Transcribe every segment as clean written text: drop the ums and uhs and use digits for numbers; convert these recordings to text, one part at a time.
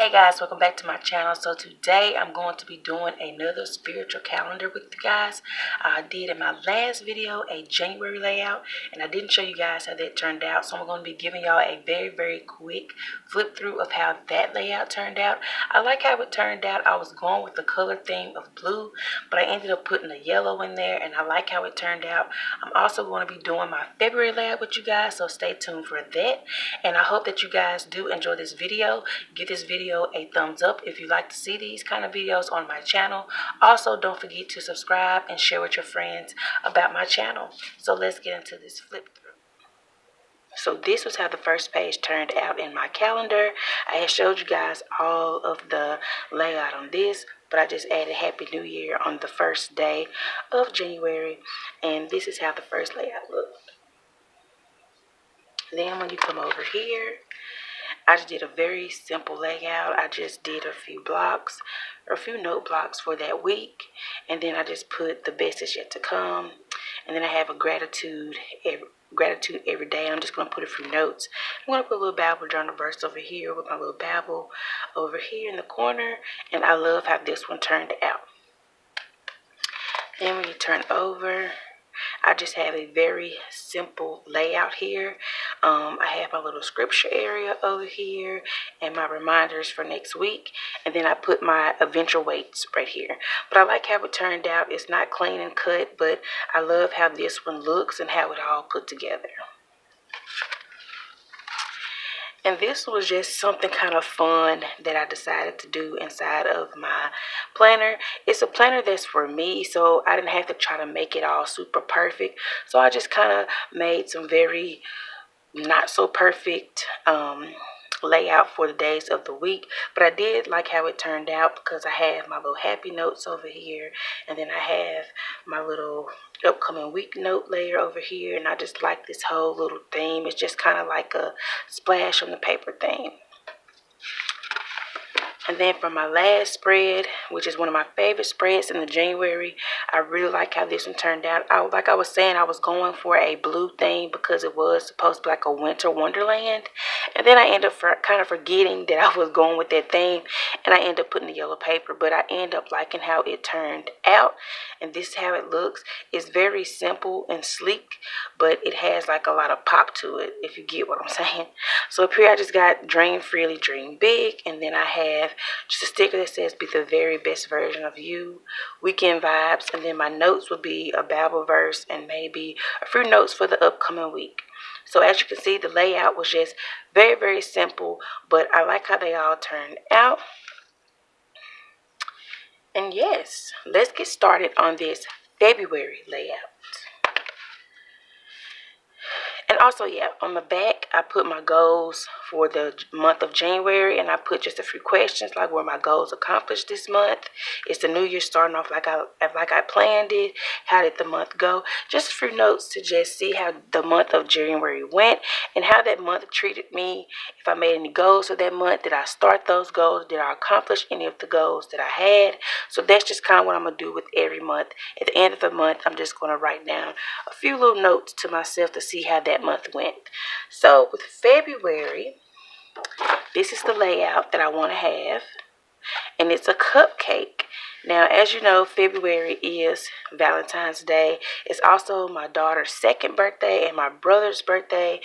Hey guys, welcome back to my channel. So today I'm going to be doing another spiritual calendar with you guys. I did in my last video a January layout and I didn't show you guys how that turned out. So I'm going to be giving y'all a very quick flip through of how that layout turned out. I like how it turned out. I was going with the color theme of blue, but I ended up putting a yellow in there and I like how it turned out. I'm also going to be doing my February layout with you guys, so stay tuned for that. And I hope that you guys do enjoy this video. Give this video a thumbs up if you like to see these kind of videos on my channel. Also, don't forget to subscribe and share with your friends about my channel. So let's get into this flip through. So this was how the first page turned out in my calendar. I had showed you guys all of the layout on this, but I just added Happy New Year on the first day of January, and this is how the first layout looked. Then when you come over here, I just did a very simple layout. I just did a few blocks, or a few note blocks for that week. And then I just put the best is yet to come. And then I have a gratitude every day. I'm just going to put a few notes. I'm going to put a little Bible journal verse over here with my little Bible over here in the corner. And I love how this one turned out. Then when you turn over, I just have a very simple layout here. I have my little scripture area over here and my reminders for next week. And then I put my eventual weights right here. But I like how it turned out. It's not clean and cut, but I love how this one looks and how it all put together. And this was just something kind of fun that I decided to do inside of my planner. It's a planner that's for me, so I didn't have to try to make it all super perfect. So I just kind of made some very not so perfect layout for the days of the week, but I did like how it turned out because I have my little happy notes over here, and then I have my little upcoming week note layer over here, and I just like this whole little theme. It's just kind of like a splash on the paper theme. And then for my last spread, which is one of my favorite spreads in the January, I really like how this one turned out. Like I was saying, I was going for a blue theme because it was supposed to be like a winter wonderland. And then I ended up kind of forgetting that I was going with that theme. And I ended up putting the yellow paper. But I ended up liking how it turned out. And this is how it looks. It's very simple and sleek, but it has like a lot of pop to it, if you get what I'm saying. So up here I just got Dream Freely, Dream Big. And then I have just a sticker that says be the very best version of you, weekend vibes, and then my notes would be a Bible verse and maybe a few notes for the upcoming week. So as you can see, the layout was just very simple, but I like how they all turned out. And yes, let's get started on this February layout. And also, yeah, on the back, I put my goals for the month of January, and I put just a few questions like were my goals accomplished this month? Is the new year starting off like I planned it? How did the month go? Just a few notes to just see how the month of January went and how that month treated me. If I made any goals for that month, did I start those goals? Did I accomplish any of the goals that I had? So that's just kind of what I'm going to do with every month. At the end of the month, I'm just going to write down a few little notes to myself to see how that month went. So with February, this is the layout that I want to have, and it's a cupcake. Now, as you know, February is Valentine's Day. It's also my daughter's second birthday and my brother's birthday,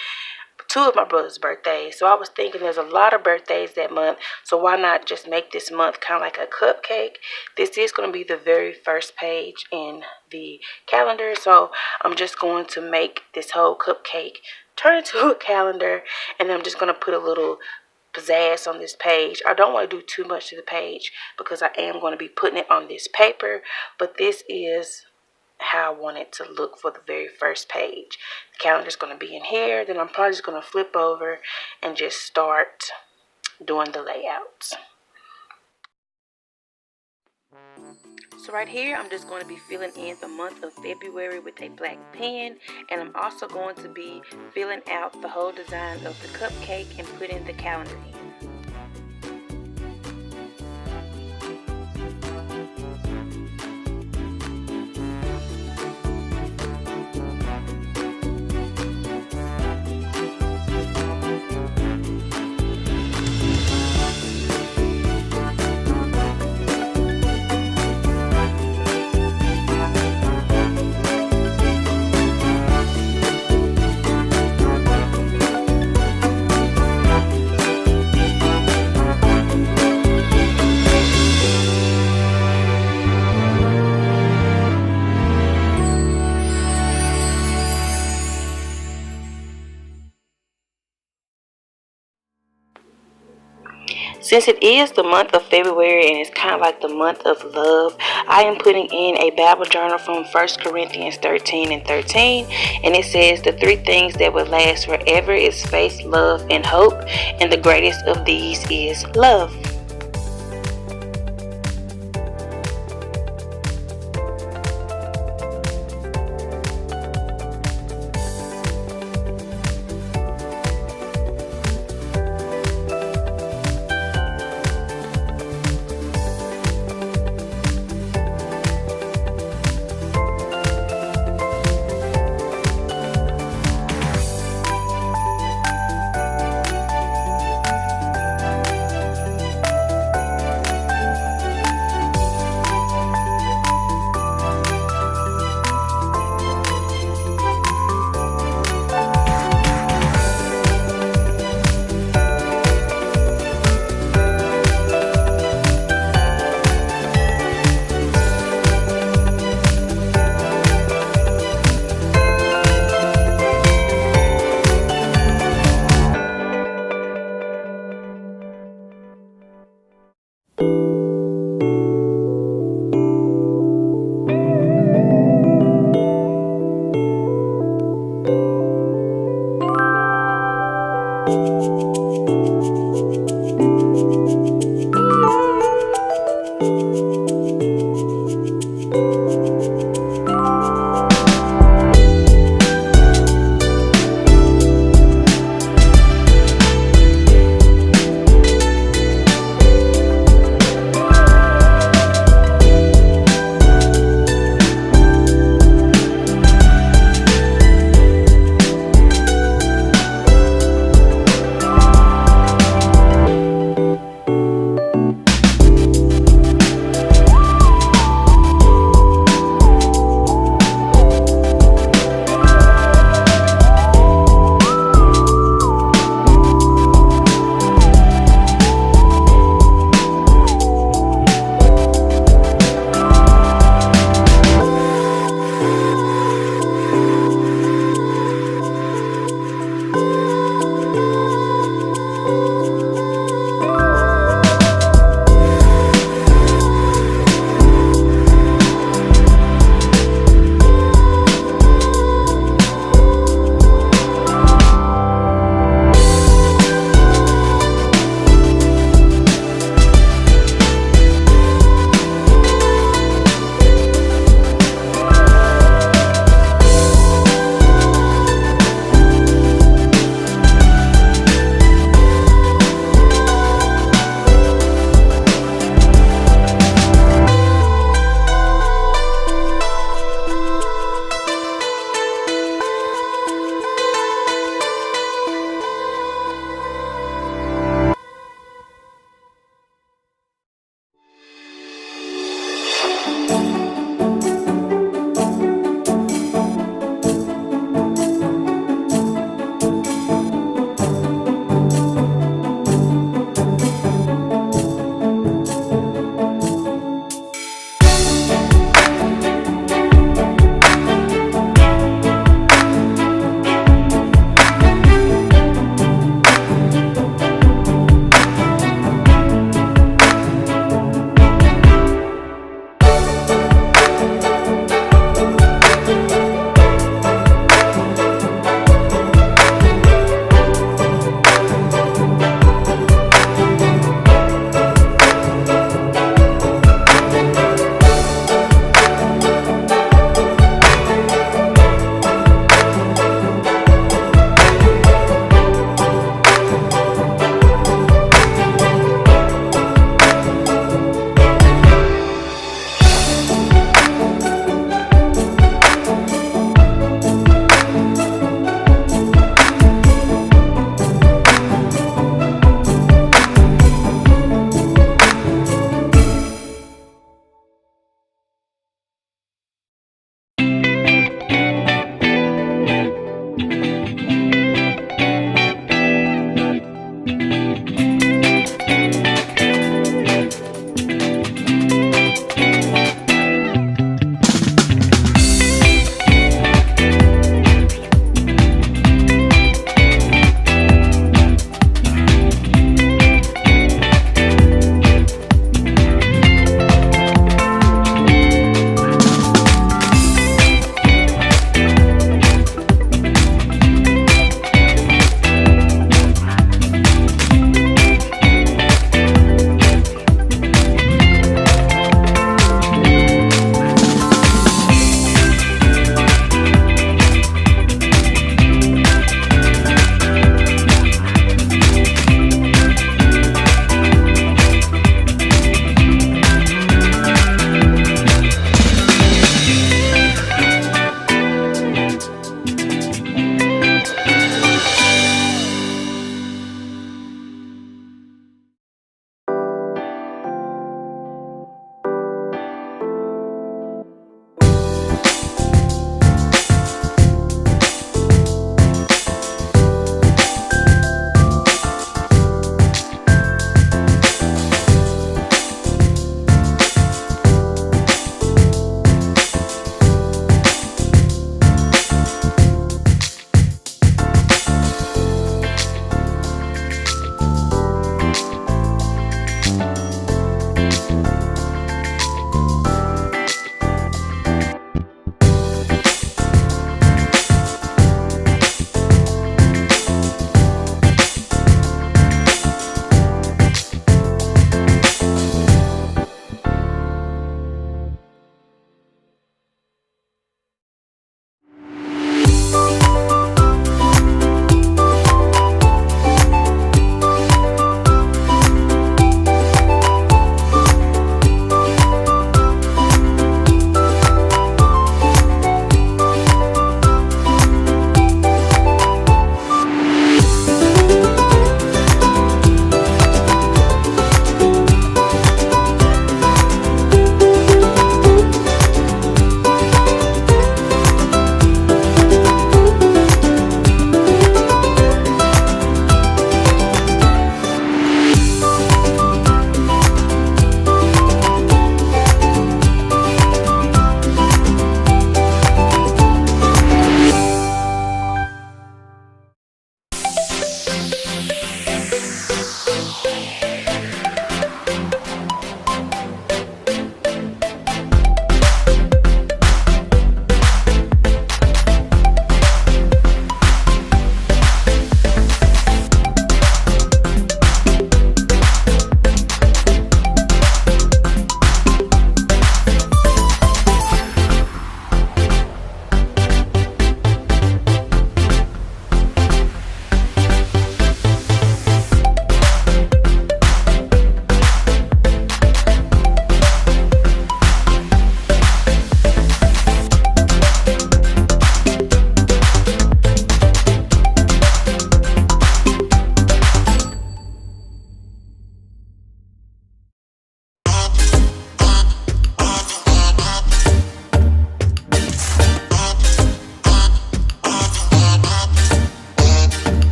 two of my brother's birthdays. So I was thinking there's a lot of birthdays that month, so why not just make this month kind of like a cupcake? This is going to be the very first page in the calendar, so I'm just going to make this whole cupcake turn into a calendar, and I'm just going to put a little pizzazz on this page. I don't want to do too much to the page because I am going to be putting it on this paper, but this is how I want it to look for the very first page. The calendar is going to be in here. Then I'm probably just going to flip over and just start doing the layouts. So right here, I'm just going to be filling in the month of February with a black pen, and I'm also going to be filling out the whole design of the cupcake and putting the calendar in. Since it is the month of February and it's kind of like the month of love, I am putting in a Bible journal from 1 Corinthians 13 and 13. And it says the three things that will last forever is faith, love, and hope. And the greatest of these is love.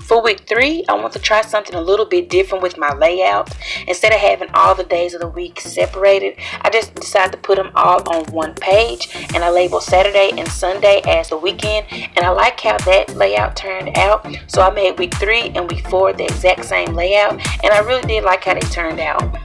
For week 3, I want to try something a little bit different with my layout. Instead of having all the days of the week separated, I just decided to put them all on one page, and I label Saturday and Sunday as the weekend, and I like how that layout turned out. So I made week 3 and week 4 the exact same layout, and I really did like how they turned out.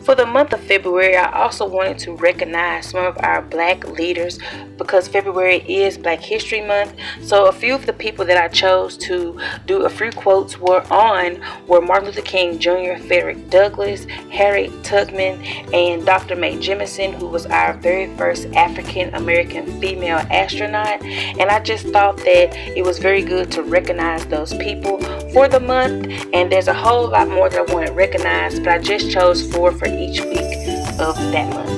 For the month of February, I also wanted to recognize some of our Black leaders because February is Black History Month. So a few of the people that I chose to do a few quotes were Martin Luther King Jr., Frederick Douglass, Harriet Tubman, and Dr. Mae Jemison, who was our very first African American female astronaut. And I just thought that it was very good to recognize those people for the month. And there's a whole lot more that I want to recognize, but I just chose 4 for each week of that month.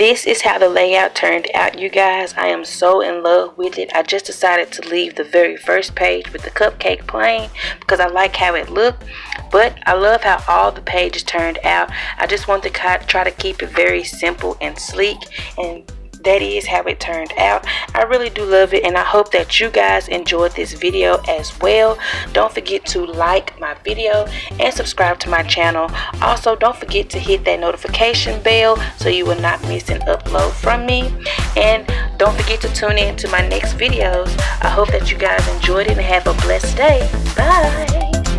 this is how the layout turned out, you guys. I am so in love with it. I just decided to leave the very first page with the cupcake plain because I like how it looked, but I love how all the pages turned out. I just want to try to keep it very simple and sleek, and that is how it turned out. I really do love it, and I hope that you guys enjoyed this video as well. Don't forget to like my video and subscribe to my channel. Also, don't forget to hit that notification bell so you will not miss an upload from me. And don't forget to tune in to my next videos. I hope that you guys enjoyed it and have a blessed day. Bye.